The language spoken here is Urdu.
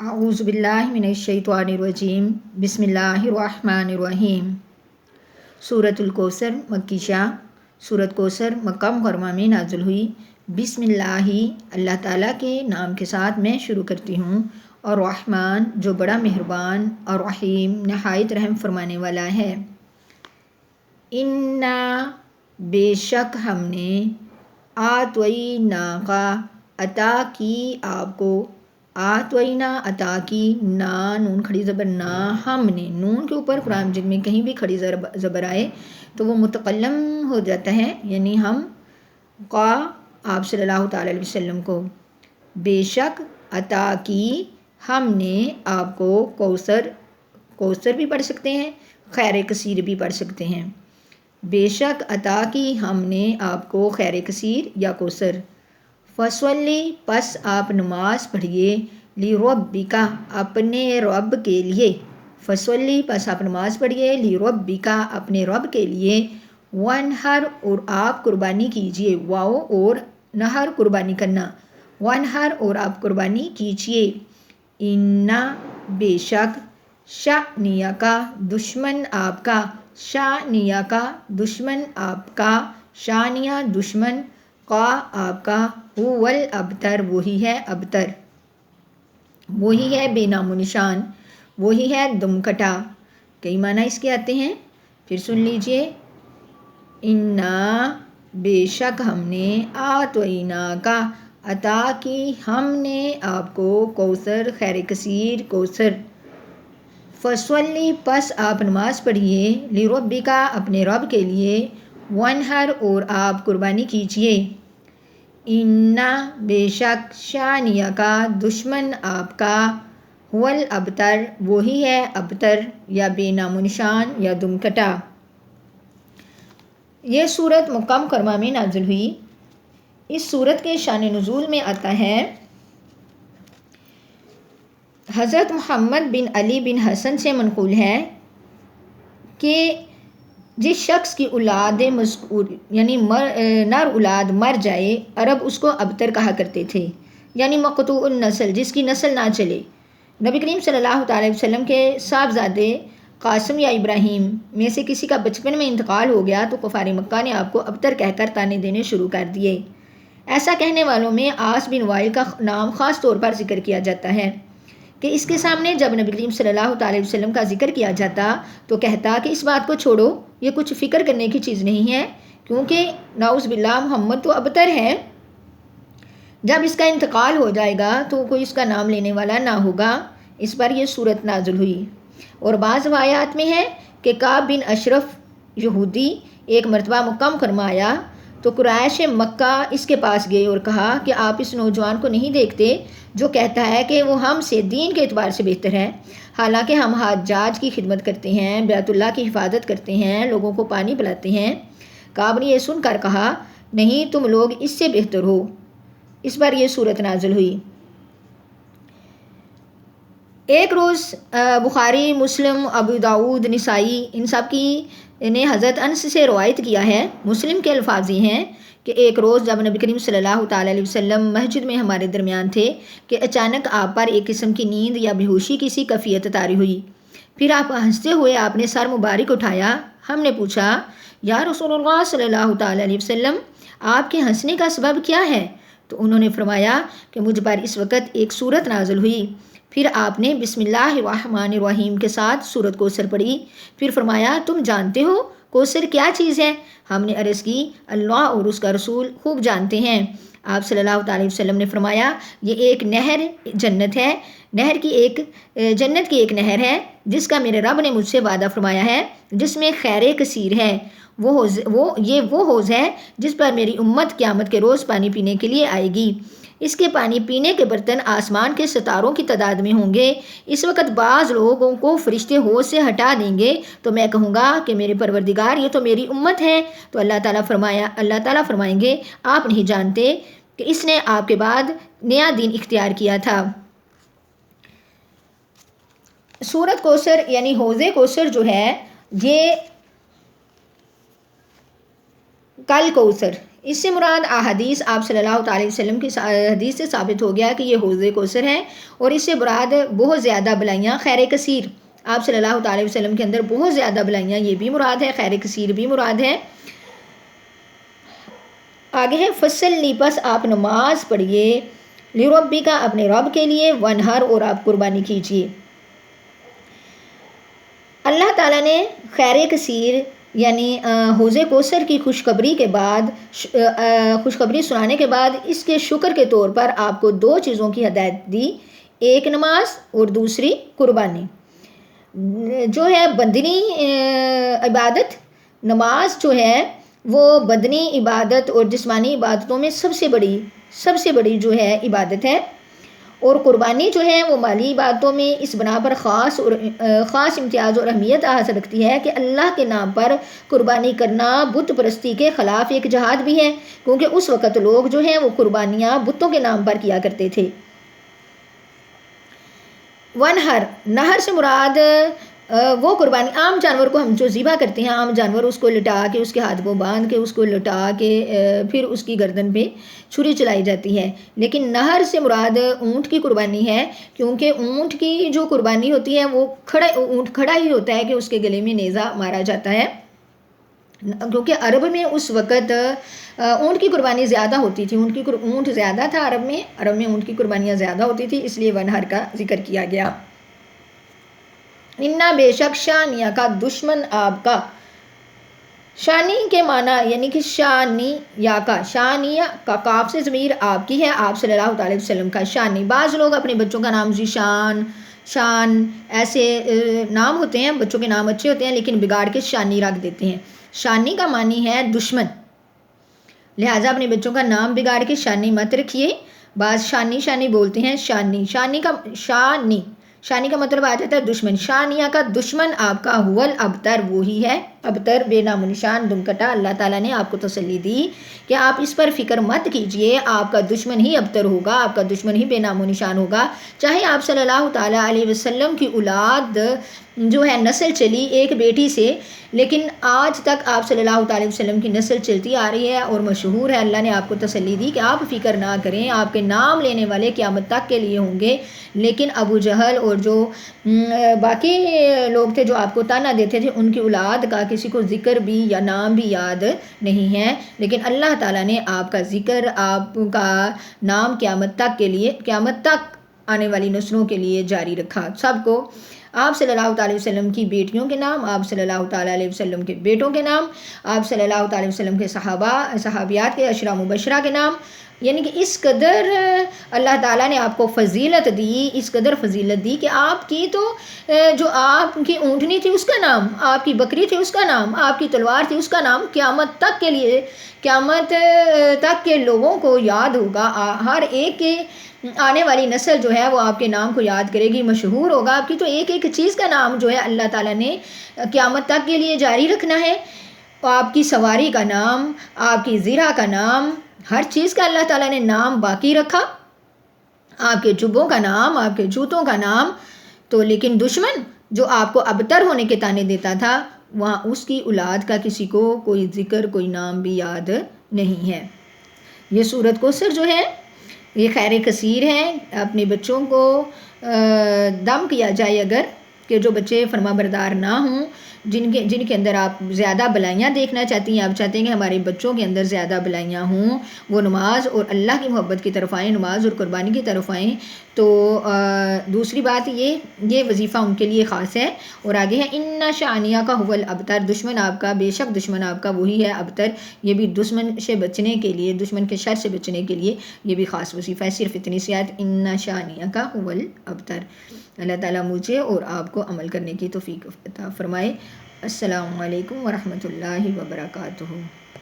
اعوذ باللہ من الشیطان الرجیم بسم اللہ الرحمن الرحیم۔ سورۃ الکوثر مکی شاہ۔ سورۃ کوثر مکہ مکرمہ میں نازل ہوئی۔ بسم اللہ، اللہ تعالیٰ کے نام کے ساتھ میں شروع کرتی ہوں، اور رحمان جو بڑا مہربان، اور رحیم نہایت رحم فرمانے والا ہے۔ انا بے شک ہم نے، آتویناکا عطا کی آپ کو، آتوینا عطا کی، نون کھڑی زبر نا، ہم نے، نون کے اوپر قرآن مجید میں کہیں بھی کھڑی زبر آئے تو وہ متکلم ہو جاتا ہے، یعنی ہم کا آپ صلی اللہ تعالیٰ علیہ وسلم کو بے شک عطا کی ہم نے آپ کو کوثر، کوثر بھی پڑھ سکتے ہیں، خیر کثیر بھی پڑھ سکتے ہیں۔ بے شک عطا کی ہم نے آپ کو خیر کثیر یا کوثر۔ فصلی پس آپ نماز پڑھیے، لربک اپنے رب کے لیے، فصلی پس آپ نماز پڑھیے، لربک اپنے رب کے لیے، وانحر اور آپ قربانی کیجیے، واو اور نہر قربانی کرنا، وانحر اور آپ قربانی کیجیے، انا بے شک، شأنیہ کا دشمن آپ کا، شأنیہ کا دشمن آپ کا، شانیہ دشمن، کا آپ کا، هو الابتر وہی ہے ابتر، وہی ہے بے نام و نشان، وہی ہے دم کٹا۔ کئی معنی اس کے آتے ہیں، پھر سن لیجئے۔ انا بے شک ہم نے، آتوینا کا عطا کی ہم نے آپ کو، کوثر خیر کثیر کوثر۔ فصلی پس آپ نماز پڑھیے، لربک اپنے رب کے لیے، وانحر اور آپ قربانی کیجیے، انا بے شک، شانیہ کا دشمن آپ کا، هو الابتر وہی ہے ابتر یا بے نام و نشان یا دم کٹا۔ یہ سورت مکہ مکرمہ میں نازل ہوئی۔ اس سورت کے شان نزول میں آتا ہے، حضرت محمد بن علی بن حسن سے منقول ہے کہ جس شخص کی اولاد مذکور یعنی نر اولاد مر جائے، عرب اس کو ابتر کہا کرتے تھے، یعنی مقطوع النسل، جس کی نسل نہ چلے۔ نبی کریم صلی اللہ تعالیٰ علیہ وسلم کے صاحبزادے قاسم یا ابراہیم میں سے کسی کا بچپن میں انتقال ہو گیا تو کفار مکہ نے آپ کو ابتر کہہ کر طعنے دینے شروع کر دیے۔ ایسا کہنے والوں میں عاص بن وائل کا نام خاص طور پر ذکر کیا جاتا ہے کہ اس کے سامنے جب نبی کریم صلی اللہ تعالیٰ علیہ وسلم کا ذکر کیا جاتا تو کہتا کہ اس بات کو چھوڑو، یہ کچھ فکر کرنے کی چیز نہیں ہے، کیونکہ نعوذ باللہ محمد تو ابتر ہے، جب اس کا انتقال ہو جائے گا تو کوئی اس کا نام لینے والا نہ ہوگا۔ اس پر یہ صورت نازل ہوئی۔ اور بعض روایات میں ہے کہ کعب بن اشرف یہودی ایک مرتبہ مکہ مکرمہ آیا تو قریش مکہ اس کے پاس گئے اور کہا کہ آپ اس نوجوان کو نہیں دیکھتے جو کہتا ہے کہ وہ ہم سے دین کے اعتبار سے بہتر ہے، حالانکہ ہم حجاج کی خدمت کرتے ہیں، بیت اللہ کی حفاظت کرتے ہیں، لوگوں کو پانی پلاتے ہیں۔ کعب نے یہ سن کر کہا، نہیں تم لوگ اس سے بہتر ہو۔ اس پر یہ صورت نازل ہوئی۔ ایک روز بخاری، مسلم، ابو داؤد، نسائی ان سب کی نے حضرت انس سے روایت کیا ہے، مسلم کے الفاظ یہ ہیں کہ ایک روز جب نبی کریم صلی اللہ تعالیٰ علیہ وسلم مسجد میں ہمارے درمیان تھے کہ اچانک آپ پر ایک قسم کی نیند یا بے ہوشی کی سی کیفیت طاری ہوئی، پھر آپ ہنستے ہوئے آپ نے سر مبارک اٹھایا۔ ہم نے پوچھا، یا رسول اللہ صلی اللہ تعالیٰ علیہ وسلم، آپ کے ہنسنے کا سبب کیا ہے؟ تو انہوں نے فرمایا کہ مجھ پر اس وقت ایک سورت نازل ہوئی، پھر آپ نے بسم اللہ الرحمن الرحیم کے ساتھ سورت کوثر پڑھی، پھر فرمایا تم جانتے ہو کوثر کیا چیز ہے؟ ہم نے عرض کی اللہ اور اس کا رسول خوب جانتے ہیں۔ آپ صلی اللہ تعالیٰ وسلم نے فرمایا یہ ایک نہر جنت ہے، جنت کی ایک نہر ہے جس کا میرے رب نے مجھ سے وعدہ فرمایا ہے، جس میں خیر کثیر ہے، وہ حوض ہے جس پر میری امت قیامت کے روز پانی پینے کے لیے آئے گی، اس کے پانی پینے کے برتن آسمان کے ستاروں کی تعداد میں ہوں گے۔ اس وقت بعض لوگوں کو فرشتے حوض سے ہٹا دیں گے تو میں کہوں گا کہ میرے پروردگار یہ تو میری امت ہے، تو اللہ تعالیٰ فرمائیں گے آپ نہیں جانتے کہ اس نے آپ کے بعد نیا دین اختیار کیا تھا۔ سورت کوثر یعنی حوض کوثر جو ہے، یہ کل کوثر اس سے مراد احادیث آپ صلی اللہ تعالی وسلم کی حدیث سے ثابت ہو گیا کہ یہ حوض کوثر ہے، اور اس سے مراد بہت زیادہ بلائیاں، خیر کثیر، آپ صلی اللہ تعالی وسلم کے اندر بہت زیادہ بلائیاں، یہ بھی مراد ہے، خیر کثیر بھی مراد ہے۔ آگے ہے فصلی، پس آپ نماز پڑھیے، لربی کا اپنے رب کے لیے، ونہر اور آپ قربانی کیجیے۔ اللہ تعالیٰ نے خیر کثیر یعنی حوض کوثر کی خوشخبری کے بعد، خوشخبری سنانے کے بعد اس کے شکر کے طور پر آپ کو دو چیزوں کی ہدایت دی، ایک نماز اور دوسری قربانی، جو ہے بدنی عبادت۔ نماز جو ہے وہ بدنی عبادت اور جسمانی عبادتوں میں سب سے بڑی جو ہے عبادت ہے، اور قربانی جو ہے وہ مالی عبادتوں میں اس بنا پر خاص امتیاز اور اہمیت حاصل رکھتی ہے کہ اللہ کے نام پر قربانی کرنا بت پرستی کے خلاف ایک جہاد بھی ہے، کیونکہ اس وقت لوگ جو ہیں وہ قربانیاں بتوں کے نام پر کیا کرتے تھے۔ ونہر، نہر سے مراد وہ قربانی، عام جانور کو ہم جو ذبح کرتے ہیں، عام جانور اس کو لٹا کے، اس کے ہاتھ کو باندھ کے، اس کو لٹا کے پھر اس کی گردن پہ چھری چلائی جاتی ہے، لیکن نہر سے مراد اونٹ کی قربانی ہے، کیونکہ اونٹ کی جو قربانی ہوتی ہے وہ اونٹ کھڑا ہی ہوتا ہے کہ اس کے گلے میں نیزہ مارا جاتا ہے، کیونکہ عرب میں اس وقت اونٹ کی قربانی زیادہ ہوتی تھی، اونٹ زیادہ تھا عرب میں اونٹ کی قربانیاں زیادہ ہوتی تھی، اس لیے ونہر کا ذکر کیا گیا۔ انا بے شک شانیہ کا دشمن آپ کا، شانی کے معنی یعنی کہ شانی یا کا، شانیہ کا کاف سے ضمیر آپ کی ہے، آپ صلی اللہ تعالی وسلم کا شانی۔ بعض لوگ اپنے بچوں کا نام شان ایسے نام ہوتے ہیں، بچوں کے نام اچھے ہوتے ہیں لیکن بگاڑ کے شانی رکھ دیتے ہیں۔ شانی کا معنی ہے دشمن، لہٰذا اپنے بچوں کا نام بگاڑ کے شانی مت رکھیے۔ بعض شانی بولتے ہیں، شانی کا مطلب آ جاتا ہے دشمن۔ شانیہ کا دشمن آپ کا، ہو الابتر، وہی ہے ابتر، بے نام و نشان، دم کٹا۔ اللہ تعالیٰ نے آپ کو تسلی دی کہ آپ اس پر فکر مت کیجئے، آپ کا دشمن ہی ابتر ہوگا، آپ کا دشمن ہی بے نام و نشان ہوگا۔ چاہے آپ صلی اللہ تعالیٰ علیہ وسلم کی اولاد جو ہے نسل چلی ایک بیٹی سے، لیکن آج تک آپ صلی اللہ تعالی وسلم کی نسل چلتی آ رہی ہے اور مشہور ہے۔ اللہ نے آپ کو تسلی دی کہ آپ فکر نہ کریں، آپ کے نام لینے والے قیامت تک کے لیے ہوں گے۔ لیکن ابو جہل اور جو باقی لوگ تھے جو آپ کو طعنہ دیتے تھے، ان کی اولاد کا کسی کو ذکر بھی یا نام بھی یاد نہیں ہے، لیکن اللہ تعالیٰ نے آپ کا ذکر، آپ کا نام قیامت تک کے لیے، قیامت تک آنے والی نسلوں کے لیے جاری رکھا۔ سب کو آپ صلی اللہ تعالی وسلم کی بیٹیوں کے نام، آپ صلی اللہ تعالی علیہ وسلم کے بیٹوں کے نام، آپ صلی اللہ تعالی وسلم کے صحابیات کے عشرہ مبشرہ کے نام، یعنی کہ اس قدر اللہ تعالیٰ نے آپ کو فضیلت دی، اس قدر فضیلت دی کہ آپ کی تو جو آپ کی اونٹنی تھی اس کا نام، آپ کی بکری تھی اس کا نام، آپ کی تلوار تھی اس کا نام قیامت تک کے لیے، قیامت تک کے لوگوں کو یاد ہوگا۔ ہر ایک کے آنے والی نسل جو ہے وہ آپ کے نام کو یاد کرے گی، مشہور ہوگا۔ آپ کی تو ایک ایک چیز کا نام جو ہے اللہ تعالیٰ نے قیامت تک کے لیے جاری رکھنا ہے۔ آپ کی سواری کا نام، آپ کی زرہ کا نام، ہر چیز کا اللہ تعالیٰ نے نام باقی رکھا، آپ کے جبوں کا نام، آپ کے جوتوں کا نام۔ تو لیکن دشمن جو آپ کو ابتر ہونے کے طعنے دیتا تھا، وہاں اس کی اولاد کا کسی کو کوئی ذکر، کوئی نام بھی یاد نہیں ہے۔ یہ سورۃ کوثر جو ہے یہ خیر کثیر ہے۔ اپنے بچوں کو دم کیا جائے اگر، کہ جو بچے فرما بردار نہ ہوں، جن کے اندر آپ زیادہ بلائیاں دیکھنا چاہتی ہیں، آپ چاہتے ہیں کہ ہمارے بچوں کے اندر زیادہ بلائیاں ہوں، وہ نماز اور اللہ کی محبت کی طرف آئیں، نماز اور قربانی کی طرف آئیں۔ تو دوسری بات یہ وظیفہ ان کے لیے خاص ہے۔ اور آگے ہے ان شانیہ کا هو الابتر، دشمن آپ کا، بے شک دشمن آپ کا وہی ہے ابتر۔ یہ بھی دشمن سے بچنے کے لیے، دشمن کے شر سے بچنے کے لیے یہ بھی خاص وظیفہ ہے۔ صرف اتنی سی آیت، ان شانیہ کا هو الابتر۔ اللہ تعالیٰ مجھے اور آپ کو عمل کرنے کی توفیق عطا فرمائے۔ السلام علیکم ورحمۃ اللہ وبرکاتہ۔